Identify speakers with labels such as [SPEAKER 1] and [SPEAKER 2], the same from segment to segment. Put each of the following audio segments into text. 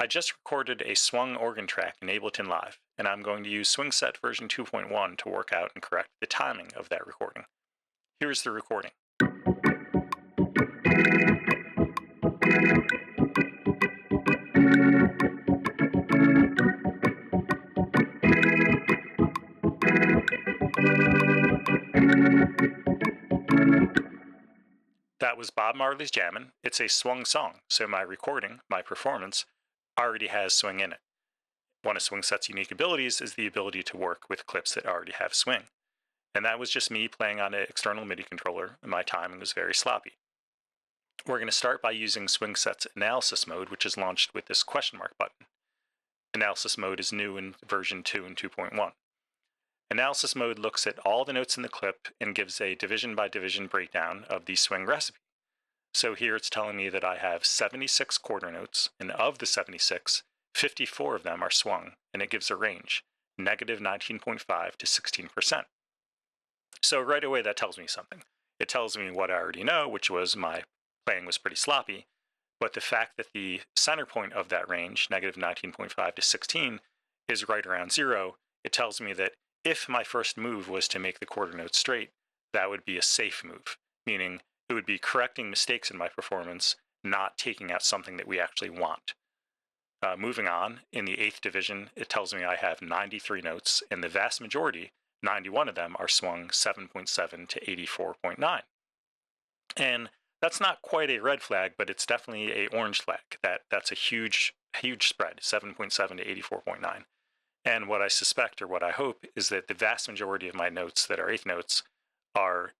[SPEAKER 1] I just recorded a swung organ track in Ableton Live, and I'm going to use Swing Set version 2.1 to work out and correct the timing of that recording. Here's the recording. That was Bob Marley's Jammin'. It's a swung song, so my recording, my performance, already has swing in it. One of Swing Set's unique abilities is the ability to work with clips that already have swing. And that was just me playing on an external MIDI controller, and my timing was very sloppy. We're going to start by using Swing Set's analysis mode, which is launched with this question mark button. Analysis mode is new in version 2 and 2.1. Analysis mode looks at all the notes in the clip and gives a division by division breakdown of the swing recipe. So here it's telling me that I have 76 quarter notes, and of the 76, 54 of them are swung, and it gives a range, negative 19.5 to 16%. So right away that tells me something. It tells me what I already know, which was my playing was pretty sloppy, but the fact that the center point of that range, negative 19.5 to 16, is right around 0, it tells me that if my first move was to make the quarter note straight, that would be a safe move, meaning it would be correcting mistakes in my performance, not taking out something that we actually want. Moving on, in the 8th division, it tells me I have 93 notes, and the vast majority, 91 of them, are swung 7.7 to 84.9. And that's not quite a red flag, but it's definitely a orange flag. That's a huge spread, 7.7 to 84.9. And what I suspect, or what I hope, is that the vast majority of my notes that are 8th notes are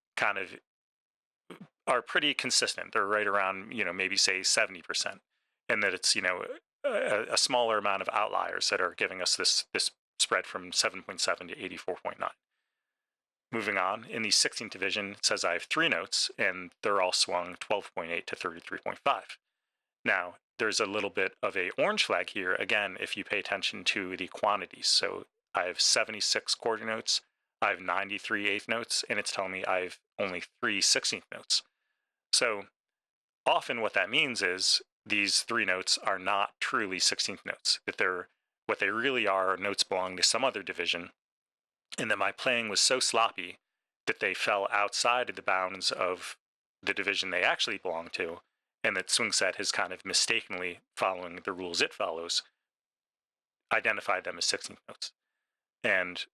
[SPEAKER 1] pretty consistent. They're right around, maybe say 70%. And that it's, a smaller amount of outliers that are giving us this spread from 7.7 to 84.9. Moving on, in the 16th division, it says I have 3 notes, and they're all swung 12.8 to 33.5. Now, there's a little bit of a orange flag here, again, if you pay attention to the quantities. So I have 76 quarter notes, I have 93 8th notes, and it's telling me I have only 3 16th notes. So often what that means is these 3 notes are not truly 16th notes, that what they really are notes belong to some other division, and that my playing was so sloppy that they fell outside of the bounds of the division they actually belong to, and that Swing Set has kind of mistakenly, following the rules it follows, identified them as 16th notes. And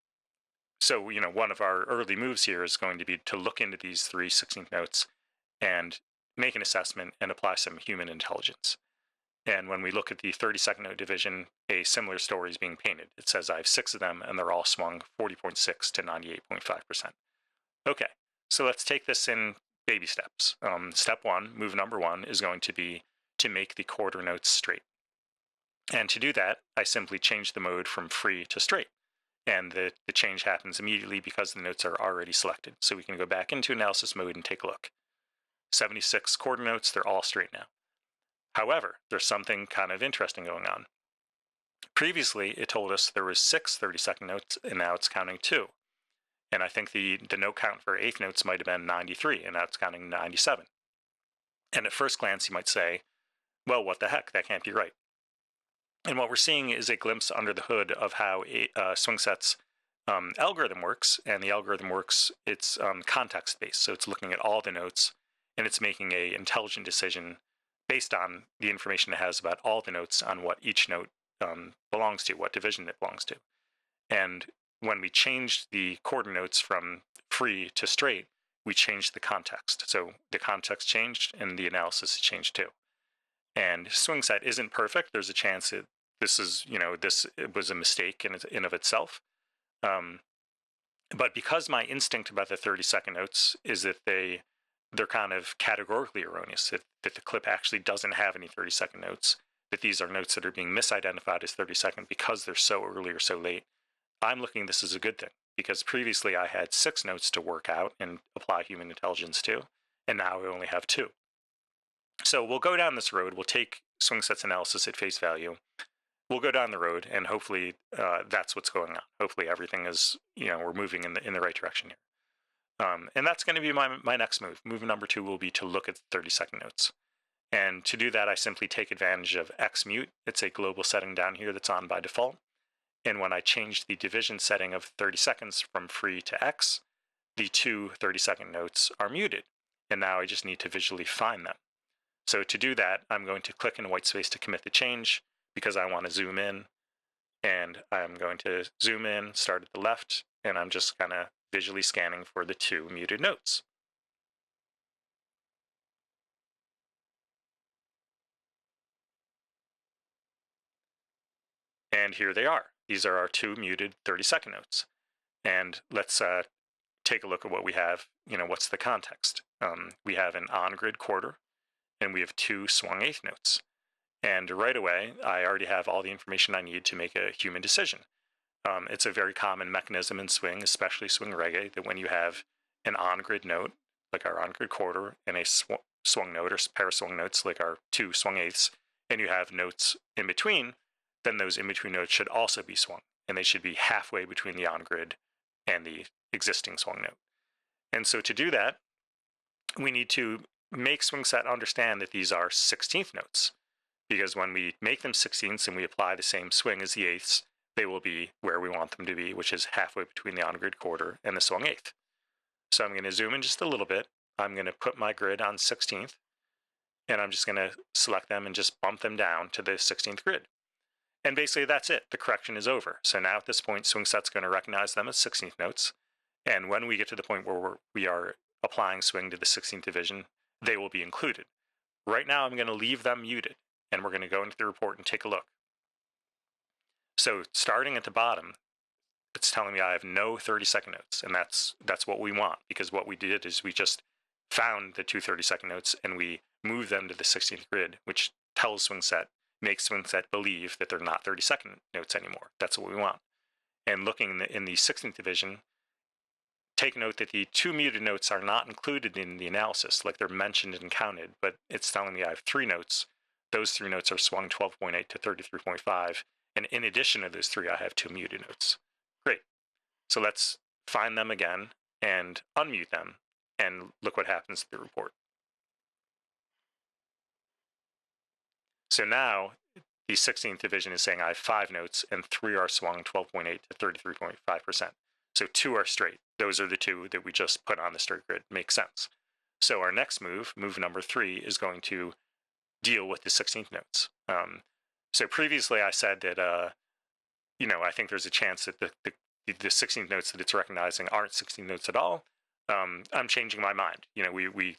[SPEAKER 1] so, one of our early moves here is going to be to look into these 3 16th notes and make an assessment and apply some human intelligence. And when we look at the 32nd note division, a similar story is being painted. It says I have 6 of them, and they're all swung 40.6 to 98.5%. Okay, so let's take this in baby steps. Step 1, move number 1, is going to be to make the quarter notes straight. And to do that, I simply change the mode from free to straight. And the change happens immediately because the notes are already selected. So we can go back into analysis mode and take a look. 76 quarter notes, they're all straight now. However, there's something kind of interesting going on. Previously, it told us there was 6 32nd notes, and now it's counting 2. And I think the note count for 8th notes might have been 93, and now it's counting 97. And at first glance, you might say, well, what the heck? That can't be right. And what we're seeing is a glimpse under the hood of how Swing Set's algorithm works. And the algorithm works, it's context-based. So it's looking at all the notes, and it's making an intelligent decision based on the information it has about all the notes on what each note belongs to, what division it belongs to. And when we changed the quarter notes from free to straight, we changed the context. So the context changed, and the analysis changed too. And Swing Set isn't perfect. There's a chance that this was a mistake in of itself. But because my instinct about the 32nd notes is that they're kind of categorically erroneous, that the clip actually doesn't have any 32nd notes, that these are notes that are being misidentified as 32nd because they're so early or so late, I'm looking at this as a good thing, because previously I had 6 notes to work out and apply human intelligence to, and now I only have 2. So we'll go down this road. We'll take Swing Set's analysis at face value. We'll go down the road, and hopefully that's what's going on. Hopefully everything is, we're moving in the right direction here. And that's going to be my next move. Move number 2 will be to look at the 32nd notes. And to do that, I simply take advantage of X mute. It's a global setting down here that's on by default. And when I change the division setting of 30 seconds from free to X, the two 30-second notes are muted. And now I just need to visually find them. So to do that, I'm going to click in whitespace to commit the change because I want to zoom in. And I'm going to zoom in, start at the left, and I'm just kind of visually scanning for the two muted notes. And here they are. These are our two muted 30-second notes. And let's take a look at what we have. What's the context? We have an on-grid quarter, and we have two swung eighth notes. And right away, I already have all the information I need to make a human decision. It's a very common mechanism in swing, especially swing reggae, that when you have an on-grid note, like our on-grid quarter, and a swung note or pair of swung notes, like our two swung eighths, and you have notes in between, then those in-between notes should also be swung, and they should be halfway between the on-grid and the existing swung note. And so to do that, we need to make swing set understand that these are 16th notes, because when we make them 16ths and we apply the same swing as the eighths, they will be where we want them to be, which is halfway between the on-grid quarter and the swung eighth. So I'm going to zoom in just a little bit. I'm going to put my grid on 16th, and I'm just going to select them and just bump them down to the 16th grid. And basically that's it. The correction is over. So now at this point, swing set's going to recognize them as 16th notes. And when we get to the point where we are applying swing to the 16th division, they will be included. Right now, I'm going to leave them muted, and we're going to go into the report and take a look. So starting at the bottom, it's telling me I have no 30-second notes, and that's what we want, because what we did is we just found the two 30-second notes, and we moved them to the 16th grid, which tells swing set, makes swing set believe that they're not 30-second notes anymore. That's what we want. And looking in the 16th division, take note that the two muted notes are not included in the analysis, like they're mentioned and counted, but it's telling me I have three notes. Those three notes are swung 12.8 to 33.5, and in addition to those three, I have two muted notes. Great. So let's find them again and unmute them, and look what happens to the report. So now the 16th division is saying I have five notes, and three are swung 12.8 to 33.5%. So two are straight. Those are the two that we just put on the straight grid. Makes sense. So our next move number 3, is going to deal with the 16th notes. So previously I said that, I think there's a chance that the 16th notes that it's recognizing aren't 16 notes at all. I'm changing my mind. We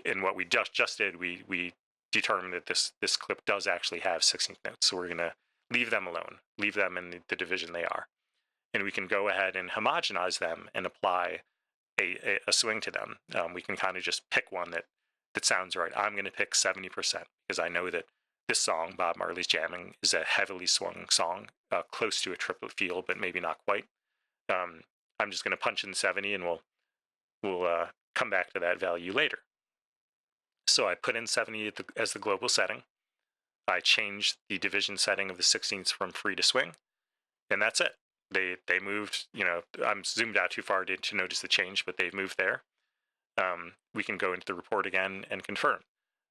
[SPEAKER 1] in what we just did, we determined that this clip does actually have 16th notes. So we're going to leave them alone, leave them in the division they are. And we can go ahead and homogenize them and apply a swing to them. We can kind of just pick one that sounds right. I'm going to pick 70% because I know that this song, Bob Marley's Jammin', is a heavily swung song, close to a triplet feel, but maybe not quite. I'm just going to punch in 70, and we'll come back to that value later. So I put in 70 as the global setting. I changed the division setting of the 16ths from free to swing, and that's it. They moved, I'm zoomed out too far to notice the change, but they've moved there. We can go into the report again and confirm.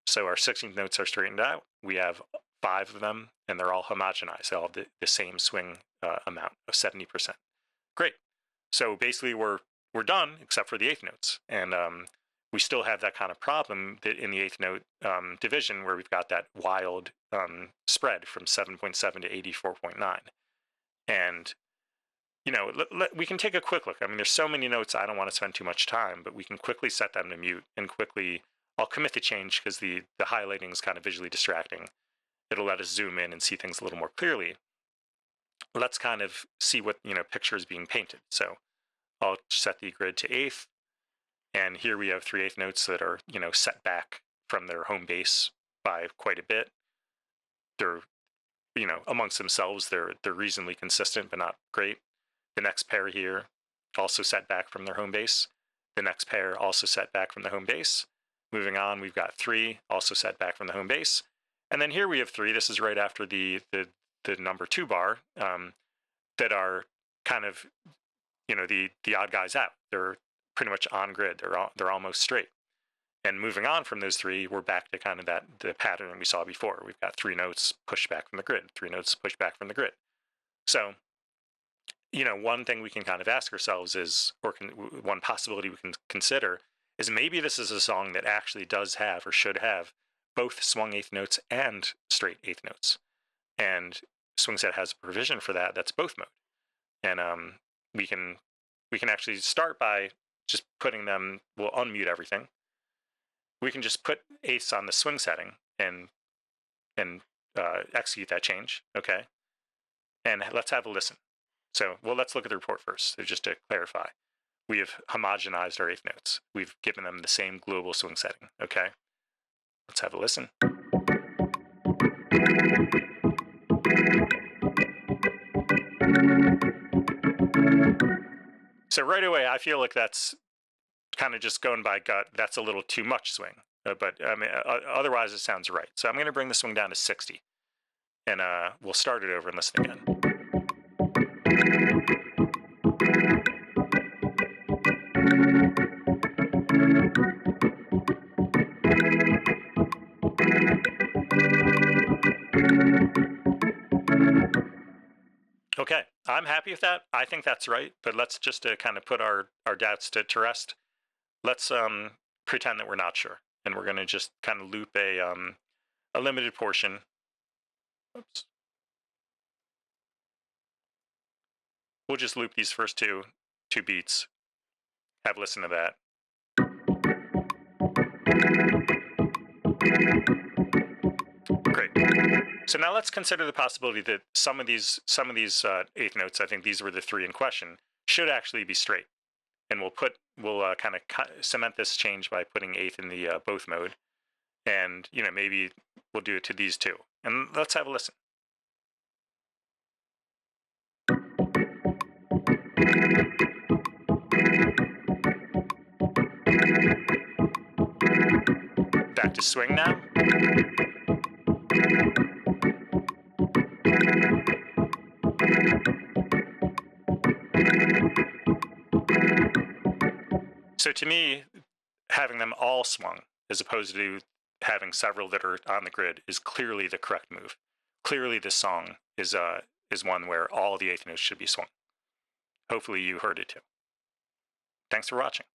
[SPEAKER 1] So our 16th notes are straightened out. We have 5 of them, and they're all homogenized. They all have the same swing amount of 70%. Great. So basically we're done except for the 8th notes. And we still have that kind of problem that in the 8th note division where we've got that wild spread from 7.7 to 84.9. And we can take a quick look. I mean, there's so many notes, I don't want to spend too much time, but we can quickly set them to mute and quickly, I'll commit the change because the highlighting is kind of visually distracting. It'll let us zoom in and see things a little more clearly. Let's kind of see what, picture is being painted. So I'll set the grid to 8th. And here we have 3/8 notes that are, set back from their home base by quite a bit. They're, amongst themselves, they're reasonably consistent, but not great. The next pair here also set back from their home base. The next pair also set back from the home base. Moving on, we've got 3 also set back from the home base. And then here we have 3. This is right after the number 2 bar that are kind of, the odd guys out. They're pretty much on grid. They're almost straight. And moving on from those three, we're back to kind of the pattern we saw before. We've got 3 notes pushed back from the grid, 3 notes pushed back from the grid. So, one thing we can kind of ask ourselves is, one possibility we can consider is maybe this is a song that actually does have or should have both swung eighth notes and straight eighth notes. And swing set has a provision for that. That's both mode. And we can actually start by just putting them. We'll unmute everything. We can just put eighths on the swing setting and execute that change. Okay, and let's have a listen. So, let's look at the report first. So just to clarify, we have homogenized our eighth notes. We've given them the same global swing setting. Okay, let's have a listen. So right away, I feel like that's kind of just going by gut. That's a little too much swing, but I mean, otherwise it sounds right. So I'm going to bring the swing down to 60, and we'll start it over and listen again. Okay, I'm happy with that. I think that's right, but let's just kind of put our doubts to rest. Let's pretend that we're not sure, and we're going to just kind of loop a limited portion. Oops. We'll just loop these first two beats. Have a listen to that. Great. So now let's consider the possibility that some of these eighth notes, I think these were the 3 in question, should actually be straight. And we'll kind of cement this change by putting eighth in the both mode, and maybe we'll do it to these 2. And let's have a listen. Back to swing now. So to me, having them all swung as opposed to having several that are on the grid is clearly the correct move. Clearly, this song is one where all the eighth notes should be swung. Hopefully you heard it too. Thanks for watching.